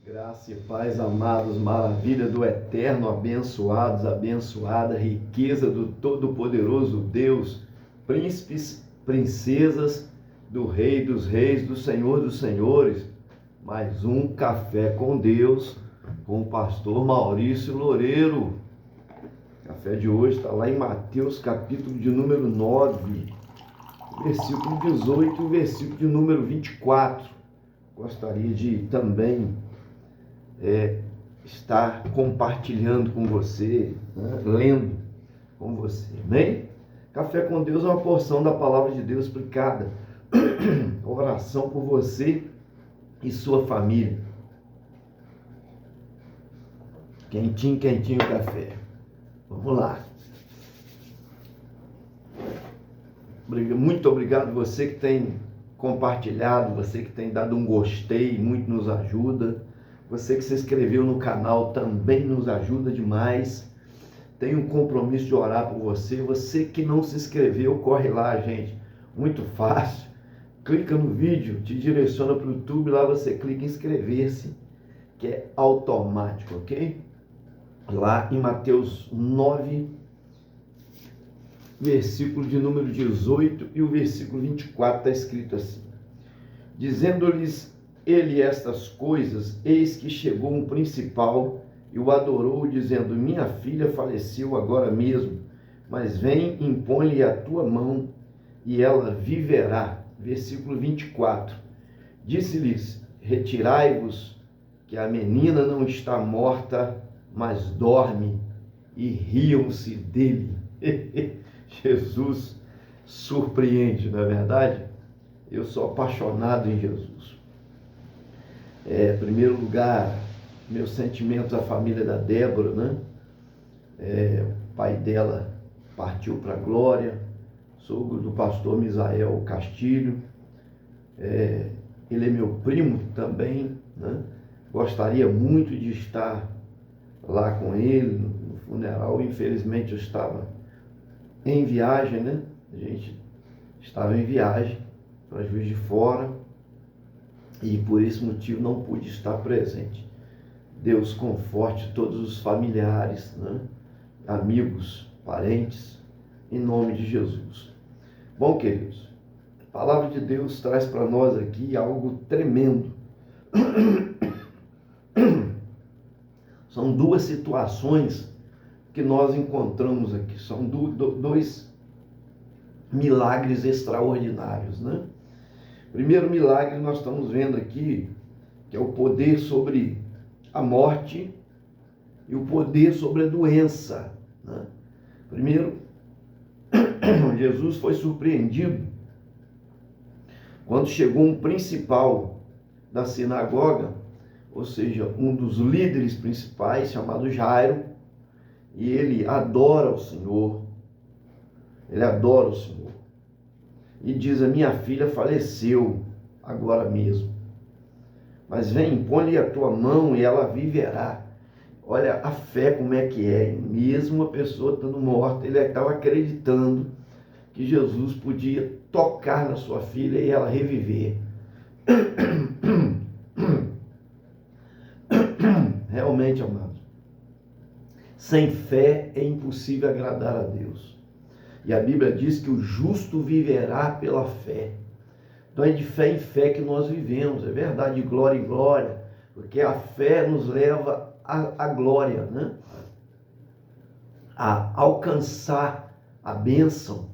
Graça e paz, amados, maravilha do eterno, abençoados, abençoada, riqueza do Todo-Poderoso Deus, príncipes, princesas, do Rei dos Reis, do Senhor dos Senhores. Mais um Café com Deus, com o pastor Maurício Loureiro. O café de hoje está lá em Mateus, capítulo de número 9, versículo 18 e o versículo de número 24. Gostaria de também estar compartilhando com você, né? Lendo com você, amém? Café com Deus é uma porção da palavra de Deus explicada. Oração por você e sua família. Quentinho, quentinho o café. Vamos lá. Muito obrigado você que tem compartilhado, você que tem dado um gostei, muito nos ajuda. Você que se inscreveu no canal também nos ajuda demais. Tenho um compromisso de orar por você. Você que não se inscreveu, corre lá, gente. Muito fácil. Clica no vídeo, te direciona para o YouTube. Lá você clica em inscrever-se, que é automático, ok? Lá em Mateus 9, versículo de número 18 e o versículo 24 está escrito assim: dizendo-lhes ele estas coisas, eis que chegou um principal e o adorou, dizendo: minha filha faleceu agora mesmo, mas vem, impõe-lhe a tua mão e ela viverá. Versículo 24. Disse-lhes: retirai-vos, que a menina não está morta, mas dorme. E riam-se dele. Jesus surpreende, não é verdade? Eu sou apaixonado em Jesus. Em primeiro lugar, meus sentimentos à família da Débora, né? O pai dela partiu para a glória, sogro do pastor Misael Castilho. Ele é meu primo também, né? Gostaria muito de estar lá com ele no funeral. Infelizmente eu estava em viagem, né? A gente estava em viagem para Juiz de Fora e por esse motivo não pude estar presente. Deus conforte todos os familiares, né? Amigos, parentes, em nome de Jesus. Bom, queridos, a palavra de Deus traz para nós aqui algo tremendo. São duas situações que nós encontramos aqui. São dois milagres extraordinários, né? Primeiro milagre nós estamos vendo aqui, que é o poder sobre a morte e o poder sobre a doença, né? Primeiro, Jesus foi surpreendido quando chegou um principal da sinagoga, ou seja, um dos líderes principais, chamado Jairo, e ele adora o Senhor. Ele adora o Senhor. E diz: a minha filha faleceu agora mesmo, mas vem, põe-lhe a tua mão e ela viverá. Olha a fé como é que é. Mesmo a pessoa estando morta, ele estava acreditando que Jesus podia tocar na sua filha e ela reviver. Realmente, amados, sem fé é impossível agradar a Deus. E a Bíblia diz que o justo viverá pela fé. Então é de fé em fé que nós vivemos, é verdade, de glória em glória, porque a fé nos leva à glória, né? A alcançar a bênção.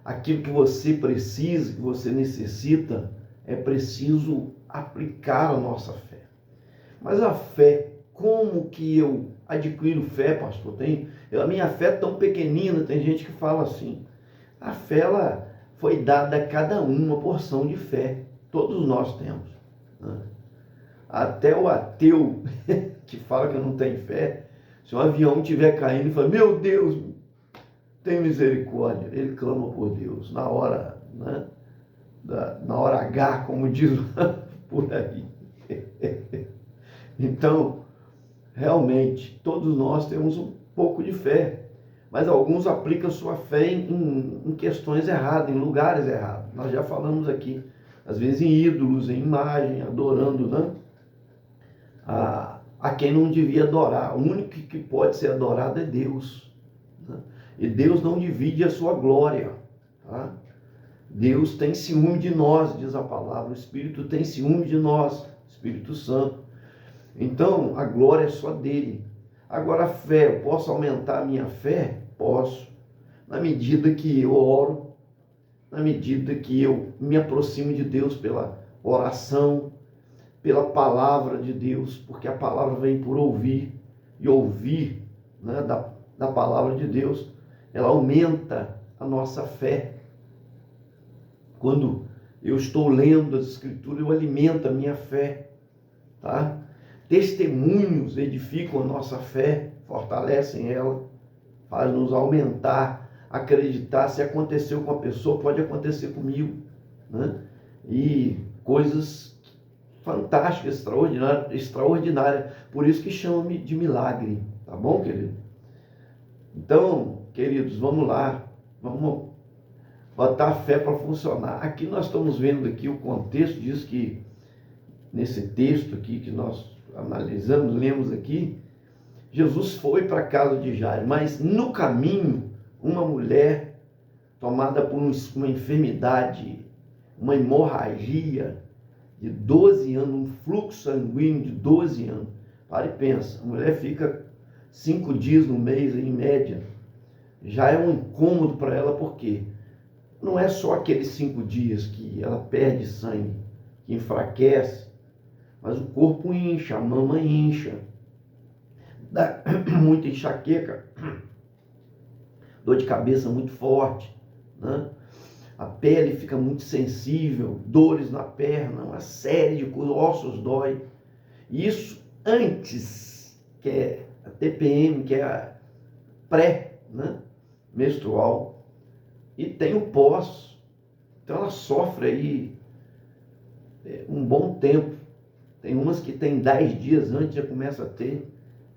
Aquilo que você precisa, que você necessita, é preciso aplicar a nossa fé. Mas a fé, como que eu adquiro fé, pastor? A minha fé é tão pequenina, tem gente que fala assim. A fé, ela foi dada a cada um uma porção de fé. Todos nós temos, né? Até o ateu que fala que não tem fé, se um avião estiver caindo e fala: meu Deus, tem misericórdia, ele clama por Deus na hora, né? Na hora H, como diz por aí. Então, realmente, todos nós temos um pouco de fé, mas alguns aplicam sua fé em questões erradas, em lugares errados. Nós já falamos aqui, às vezes em ídolos, em imagem, adorando, né? a quem não devia adorar. O único que pode ser adorado é Deus, né? E Deus não divide a sua glória, tá? Deus tem ciúme de nós, diz a palavra. O Espírito tem ciúme de nós, Espírito Santo. Então, a glória é só dele. Agora, a fé, eu posso aumentar a minha fé? Posso. Na medida que eu oro, na medida que eu me aproximo de Deus pela oração, pela palavra de Deus, porque a palavra vem por ouvir, e ouvir, né, da palavra de Deus, ela aumenta a nossa fé. Quando eu estou lendo as Escrituras, eu alimento a minha fé, tá? Testemunhos edificam a nossa fé, fortalecem ela, faz-nos aumentar, acreditar. Se aconteceu com a pessoa, pode acontecer comigo, né? E coisas fantásticas, extraordinárias. Por isso que chama-me de milagre, tá bom, querido? Então, queridos, vamos lá, vamos botar a fé para funcionar. Aqui nós estamos vendo aqui o contexto diz que, nesse texto aqui que nós analisamos, lemos aqui, Jesus foi para a casa de Jairo, mas no caminho, uma mulher tomada por uma enfermidade, uma hemorragia de 12 anos, um fluxo sanguíneo de 12 anos. Para e pensa, a mulher fica 5 dias no mês, em média. Já é um incômodo para ela, porque não é só aqueles 5 dias que ela perde sangue, que enfraquece, mas o corpo incha, a mama incha, dá muita enxaqueca, dor de cabeça muito forte, né? A pele fica muito sensível, dores na perna, uma série de coisas, ossos dói. Isso antes, que é a TPM, que é a pré, né, menstrual, e tem o pós. Então ela sofre aí um bom tempo. Tem umas que tem 10 dias antes, já começa a ter.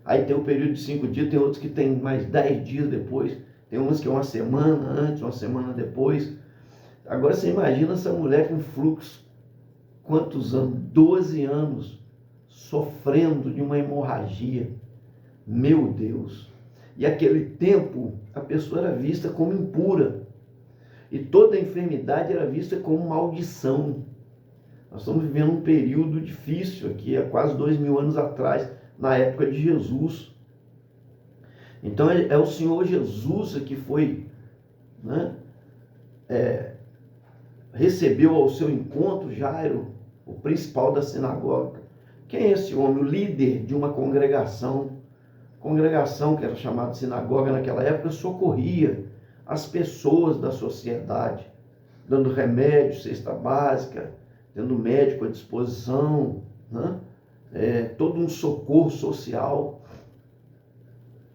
Aí tem o período de 5 dias, tem outros que tem mais 10 dias depois. Tem umas que é uma semana antes, uma semana depois. Agora você imagina essa mulher com fluxo, quantos anos? 12 anos, sofrendo de uma hemorragia. Meu Deus! E aquele tempo, a pessoa era vista como impura. E toda enfermidade era vista como maldição. Nós estamos vivendo um período difícil aqui, há quase 2000 anos atrás, na época de Jesus. Então é o Senhor Jesus que foi, né, recebeu ao seu encontro Jairo, o principal da sinagoga. Quem é esse homem? O líder de uma congregação que era chamada de sinagoga naquela época, socorria as pessoas da sociedade, dando remédio, cesta básica, tendo médico à disposição, né? Todo um socorro social.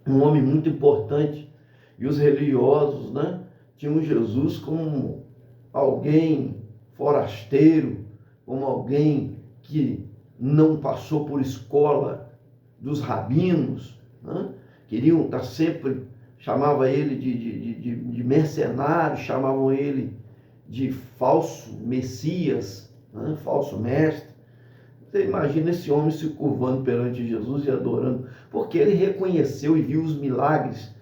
Um homem muito importante. E os religiosos, né, tinham Jesus como alguém forasteiro, como alguém que não passou por escola dos rabinos, né? Queriam estar sempre, chamava ele de mercenário, chamavam ele de falso messias, né? Falso mestre. Você imagina esse homem se curvando perante Jesus e adorando, porque ele reconheceu e viu os milagres,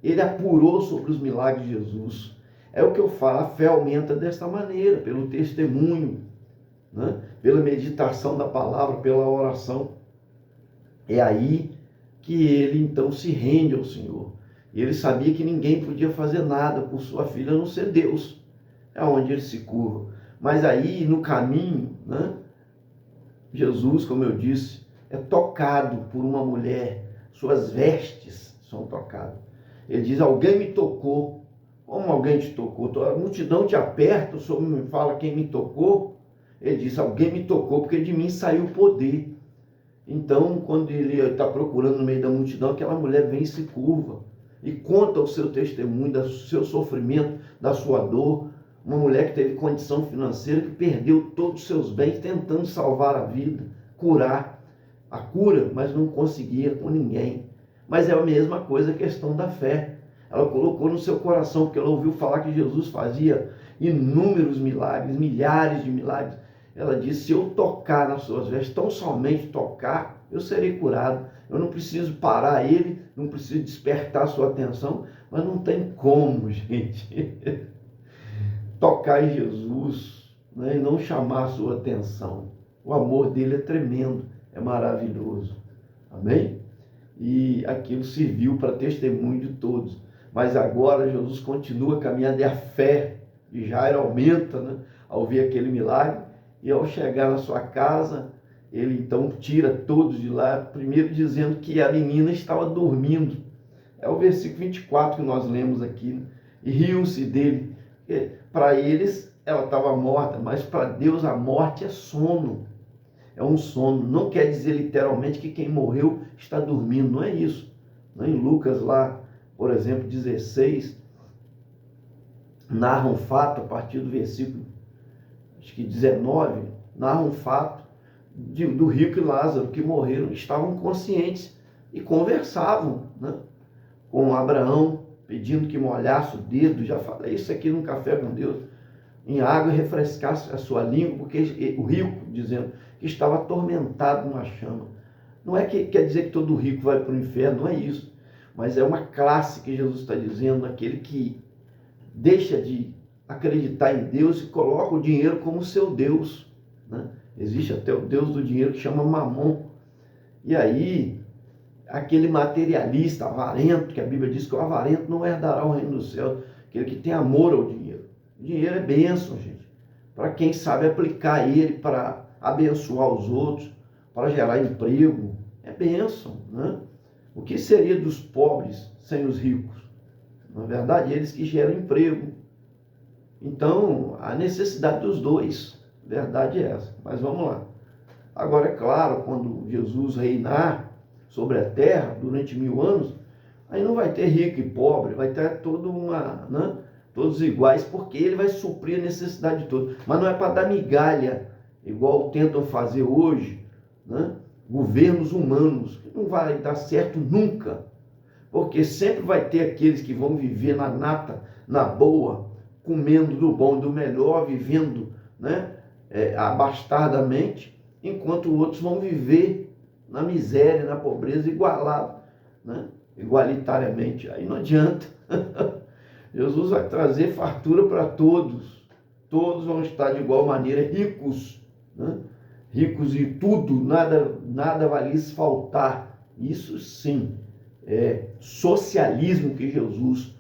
ele apurou sobre os milagres de Jesus. É o que eu falo, a fé aumenta desta maneira, pelo testemunho, né? Pela meditação da palavra, pela oração. É aí que ele então se rende ao Senhor. E ele sabia que ninguém podia fazer nada por sua filha, a não ser Deus. É onde ele se curva. Mas aí, no caminho, né, Jesus, como eu disse, é tocado por uma mulher. Suas vestes são tocadas. Ele diz, alguém me tocou. Como alguém te tocou? A multidão te aperta, o Senhor me fala quem me tocou. Ele diz, alguém me tocou, porque de mim saiu o poder. Então, quando ele está procurando no meio da multidão, aquela mulher vem e se curva. E conta o seu testemunho, do seu sofrimento, da sua dor. Uma mulher que teve condição financeira, que perdeu todos os seus bens, tentando salvar a vida, curar. A cura, mas não conseguia com ninguém. Mas é a mesma coisa a questão da fé. Ela colocou no seu coração, porque ela ouviu falar que Jesus fazia inúmeros milagres, milhares de milagres. Ela disse, se eu tocar nas suas vestes, tão somente tocar, eu serei curado. Eu não preciso parar ele, não preciso despertar a sua atenção, mas não tem como, gente, tocar em Jesus, né, e não chamar a sua atenção. O amor dele é tremendo, é maravilhoso. Amém? E aquilo serviu para testemunho de todos. Mas agora Jesus continua caminhando e a fé de Jairo aumenta, né, ao ver aquele milagre. E ao chegar na sua casa, ele então tira todos de lá, primeiro dizendo que a menina estava dormindo. É o versículo 24 que nós lemos aqui, né? E riam-se dele. Para eles ela estava morta, mas para Deus a morte é sono. É um sono. Não quer dizer literalmente que quem morreu está dormindo, não é isso. Em Lucas lá, por exemplo, 16, narra um fato a partir do versículo, acho que 19, narra um fato do rico e Lázaro que morreram, estavam conscientes e conversavam, né, com Abraão, pedindo que molhasse o dedo. Já falei isso aqui no Café com Deus, em água, e refrescasse a sua língua, porque o rico, dizendo que estava atormentado numa chama. Não é que quer dizer que todo rico vai para o inferno, não é isso, mas é uma classe que Jesus está dizendo, aquele que deixa de acreditar em Deus e coloca o dinheiro como seu Deus, né? Existe até o Deus do dinheiro que chama Mamon. E aí, aquele materialista avarento, que a Bíblia diz que o avarento não herdará o reino dos céus, aquele que tem amor ao dinheiro. O dinheiro é bênção, gente, para quem sabe aplicar ele para abençoar os outros, para gerar emprego. É bênção, né? O que seria dos pobres sem os ricos? Na verdade, eles que geram emprego. Então, a necessidade dos dois, verdade é essa. Mas vamos lá. Agora, é claro, quando Jesus reinar sobre a terra durante 1000 anos, aí não vai ter rico e pobre, vai ter todos iguais, porque ele vai suprir a necessidade de todos. Mas não é para dar migalha, igual tentam fazer hoje, né, governos humanos, que não vai dar certo nunca. Porque sempre vai ter aqueles que vão viver na nata, na boa, comendo do bom e do melhor, vivendo, né, abastardamente, enquanto outros vão viver na miséria, na pobreza, igualado, né, igualitariamente. Aí não adianta. Jesus vai trazer fartura para todos. Todos vão estar de igual maneira ricos, né, ricos em tudo, nada vai lhes faltar. Isso sim é socialismo que Jesus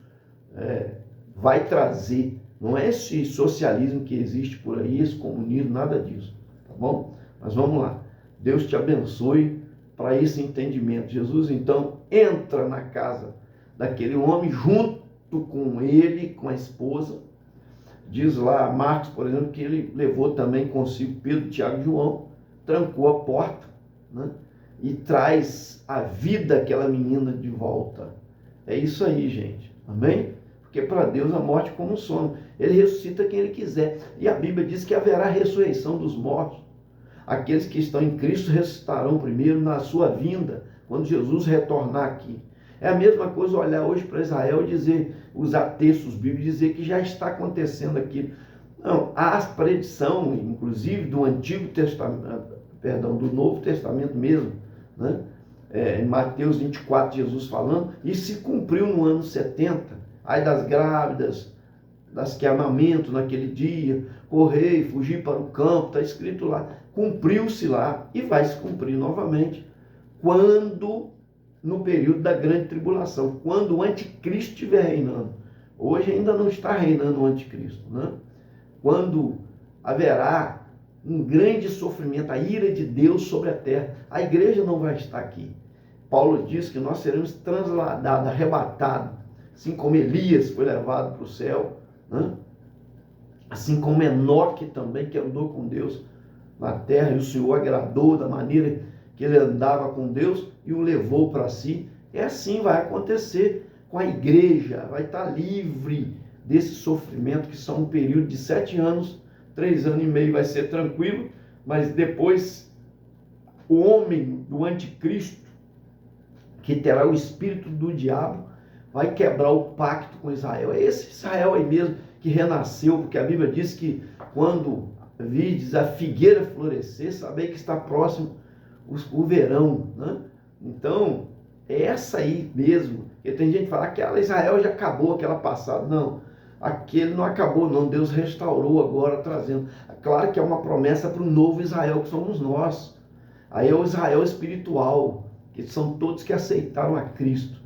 vai trazer. Não é esse socialismo que existe por aí, esse comunismo, nada disso, tá bom? Mas vamos lá. Deus te abençoe para esse entendimento. Jesus então entra na casa daquele homem junto com ele, com a esposa. Diz lá Marcos, por exemplo, que ele levou também consigo Pedro, Tiago e João, trancou a porta, né, e traz a vida daquela menina de volta. É isso aí, gente. Amém? Porque para Deus a morte é como um sono. Ele ressuscita quem ele quiser. E a Bíblia diz que haverá ressurreição dos mortos. Aqueles que estão em Cristo ressuscitarão primeiro na sua vinda, quando Jesus retornar aqui. É a mesma coisa olhar hoje para Israel e dizer, usar textos bíblicos, dizer que já está acontecendo aquilo. Não, há predição, inclusive, do Antigo Testamento, do Novo Testamento mesmo, né? Em Mateus 24, Jesus falando, e se cumpriu no ano 70. Ai das grávidas, das que amamentam naquele dia, correi, fugi para o campo, está escrito lá. Cumpriu-se lá e vai se cumprir novamente quando, no período da grande tribulação, quando o anticristo estiver reinando. Hoje ainda não está reinando o anticristo, né? Quando haverá um grande sofrimento, a ira de Deus sobre a terra, a igreja não vai estar aqui. Paulo diz que nós seremos transladados, arrebatados, assim como Elias foi levado para o céu, né? Assim como Enoque também, que andou com Deus na terra, e o Senhor agradou da maneira que ele andava com Deus e o levou para si. É assim vai acontecer com a igreja, vai estar livre desse sofrimento, que são um período de 7 anos, 3 anos e meio vai ser tranquilo, mas depois o homem do anticristo, que terá o espírito do diabo, vai quebrar o pacto com Israel. É esse Israel aí mesmo que renasceu, porque a Bíblia diz que quando vides a figueira florescer, sabei que está próximo o verão, né? Então, é essa aí mesmo. Porque tem gente que fala que aquela Israel já acabou, aquela passada. Não, aquele não acabou não, Deus restaurou agora, trazendo. Claro que é uma promessa para o novo Israel, que somos nós. Aí é o Israel espiritual, que são todos que aceitaram a Cristo.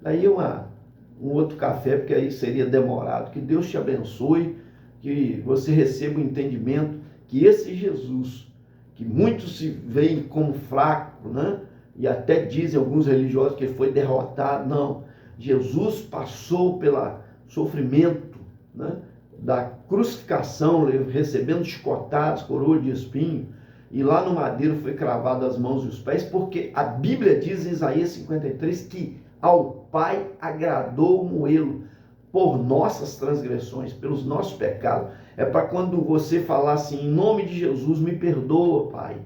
Daí um outro café, porque aí seria demorado. Que Deus te abençoe, que você receba o entendimento que esse Jesus, que muitos se veem como fraco, né? E até dizem alguns religiosos que ele foi derrotado. Não, Jesus passou pelo sofrimento, né, da crucificação, recebendo chicotadas, coroa de espinho, e lá no madeiro foi cravado as mãos e os pés, porque a Bíblia diz em Isaías 53 que ao Pai agradou moê-lo por nossas transgressões, pelos nossos pecados. É para quando você falar assim, em nome de Jesus, me perdoa, Pai.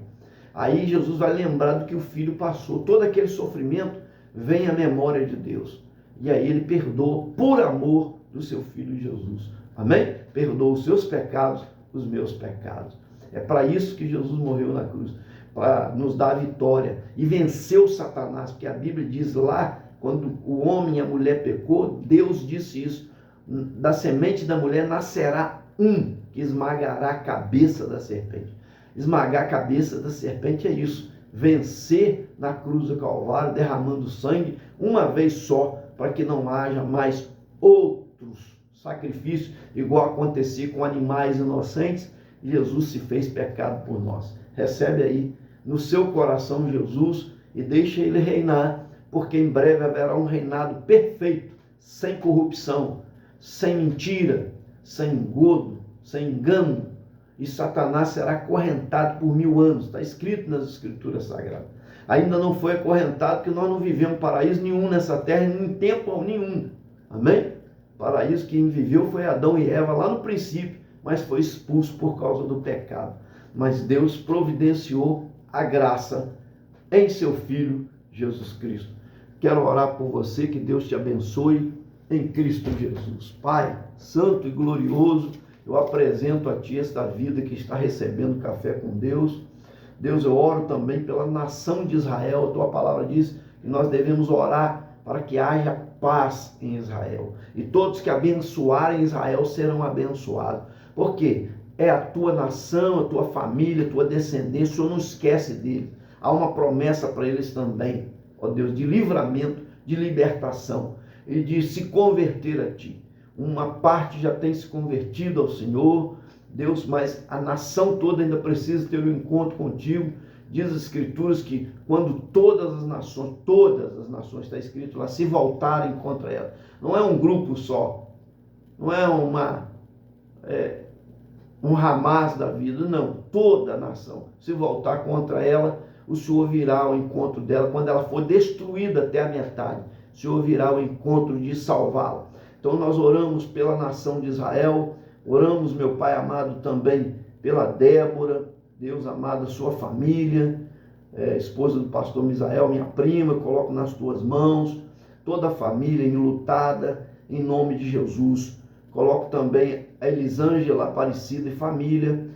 Aí Jesus vai lembrar do que o filho passou. Todo aquele sofrimento vem à memória de Deus. E aí ele perdoa por amor do seu filho Jesus. Amém? Perdoa os seus pecados, os meus pecados. É para isso que Jesus morreu na cruz, para nos dar a vitória e venceu Satanás, porque a Bíblia diz lá, quando o homem e a mulher pecou, Deus disse isso: da semente da mulher nascerá um que esmagará a cabeça da serpente. Esmagar a cabeça da serpente é isso, vencer na cruz do Calvário, derramando sangue uma vez só, para que não haja mais outros sacrifícios, igual acontecia com animais inocentes. Jesus se fez pecado por nós. Recebe aí no seu coração Jesus e deixa ele reinar, porque em breve haverá um reinado perfeito, sem corrupção, sem mentira, sem engodo, sem engano, e Satanás será acorrentado por 1000 anos. Está escrito nas Escrituras Sagradas. Ainda não foi acorrentado, porque nós não vivemos paraíso nenhum nessa terra, em tempo nenhum. Amém? Paraíso quem viveu foi Adão e Eva lá no princípio, mas foi expulso por causa do pecado. Mas Deus providenciou a graça em seu Filho Jesus Cristo. Quero orar por você, que Deus te abençoe em Cristo Jesus. Pai santo e glorioso, eu apresento a Ti esta vida que está recebendo café com Deus. Deus, eu oro também pela nação de Israel. A Tua palavra diz que nós devemos orar para que haja paz em Israel. E todos que abençoarem Israel serão abençoados. Por quê? É a Tua nação, a Tua família, a Tua descendência. O Senhor não esquece deles. Há uma promessa para eles também, ó Deus, de livramento, de libertação e de se converter a Ti. Uma parte já tem se convertido ao Senhor, Deus, mas a nação toda ainda precisa ter um encontro contigo. Diz as Escrituras que quando todas as nações, está escrito lá, se voltarem contra ela. Não é um grupo só, não é um Hamas da vida, não. Toda a nação se voltar contra ela, o Senhor virá ao encontro dela. Quando ela for destruída até a metade, o Senhor virá ao encontro de salvá-la. Então nós oramos pela nação de Israel, oramos, meu Pai amado, também pela Débora, Deus amado, a sua família, esposa do pastor Misael, minha prima, coloco nas Tuas mãos, toda a família enlutada, em nome de Jesus. Coloco também a Elisângela Aparecida e família,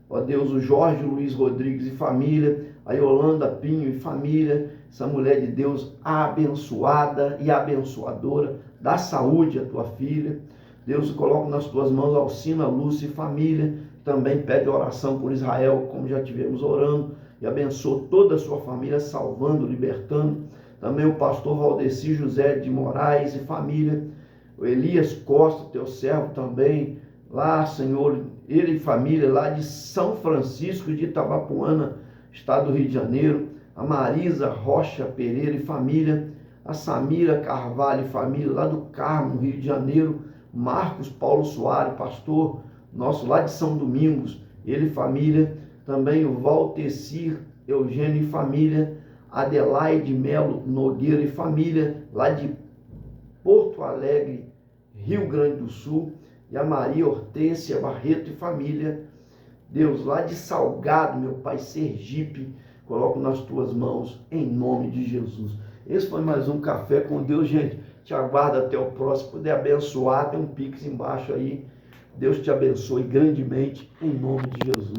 ó Deus, o Jorge Luiz Rodrigues e família, a Yolanda Pinho e família, essa mulher de Deus abençoada e abençoadora, dá saúde à tua filha. Deus, eu coloco nas Tuas mãos Alcina, Lúcia e família, também pede oração por Israel, como já tivemos orando, e abençoa toda a sua família, salvando, libertando. Também o pastor Valdeci José de Moraes e família, o Elias Costa, teu servo também, lá, Senhor, ele e família, lá de São Francisco de Itabapuana, estado do Rio de Janeiro, a Marisa Rocha Pereira e família, a Samira Carvalho e família, lá do Carmo, Rio de Janeiro, Marcos Paulo Soares, pastor nosso lá de São Domingos, ele e família, também o Valtecir Eugênio e família, Adelaide Melo Nogueira e família, lá de Porto Alegre, Rio Grande do Sul, e a Maria Hortência Barreto e família, Deus, lá de Salgado, meu Pai, Sergipe, coloco nas Tuas mãos, em nome de Jesus. Esse foi mais um Café com Deus, gente. Te aguardo até o próximo. Se puder abençoar, tem um Pix embaixo aí. Deus te abençoe grandemente, em nome de Jesus.